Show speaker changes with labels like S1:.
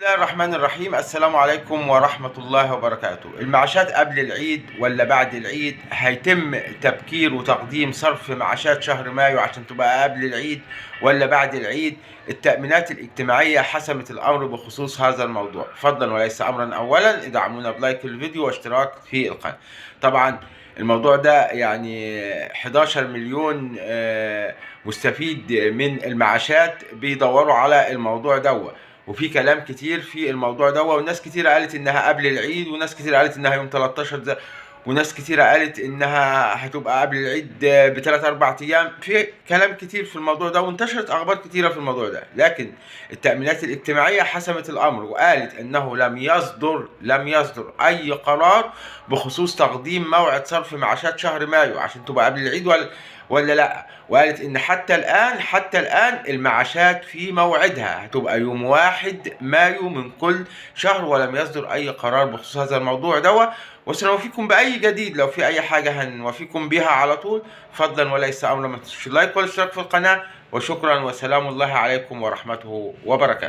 S1: الله الرحمن الرحيم. السلام عليكم ورحمة الله وبركاته. المعاشات قبل العيد ولا بعد العيد؟ هيتم تبكير وتقديم صرف معاشات شهر مايو عشان تبقى قبل العيد ولا بعد العيد؟ التأمينات الاجتماعية حسمت الأمر بخصوص هذا الموضوع. فضلا وليس أمرا، أولا ادعمونا بلايك الفيديو واشتراك في القناة. طبعا الموضوع ده يعني 11 مليون مستفيد من المعاشات بيدوروا على الموضوع دوت، وفي كلام كتير في الموضوع ده، وناس كتير قالت انها قبل العيد، وناس كتير قالت انها يوم 13 ده، وناس كتير قالت انها هتبقى قبل العيد بثلاث اربع ايام. في كلام كتير في الموضوع ده وانتشرت اخبار كتيره في الموضوع ده، لكن التأمينات الاجتماعيه حسمت الامر وقالت انه لم يصدر اي قرار بخصوص تقديم موعد صرف معاشات شهر مايو عشان تبقى قبل العيد ولا لا. وقالت ان حتى الان المعاشات في موعدها هتبقى يوم 1 مايو من كل شهر، ولم يصدر اي قرار بخصوص هذا الموضوع دوت. وسنوفيكم باي جديد، لو في اي حاجه هنوفيكم بيها على طول. فضلا وليس امرا، ما تنسوش اللايك والاشتراك في القناه، وشكرا وسلام الله عليكم ورحمته وبركاته.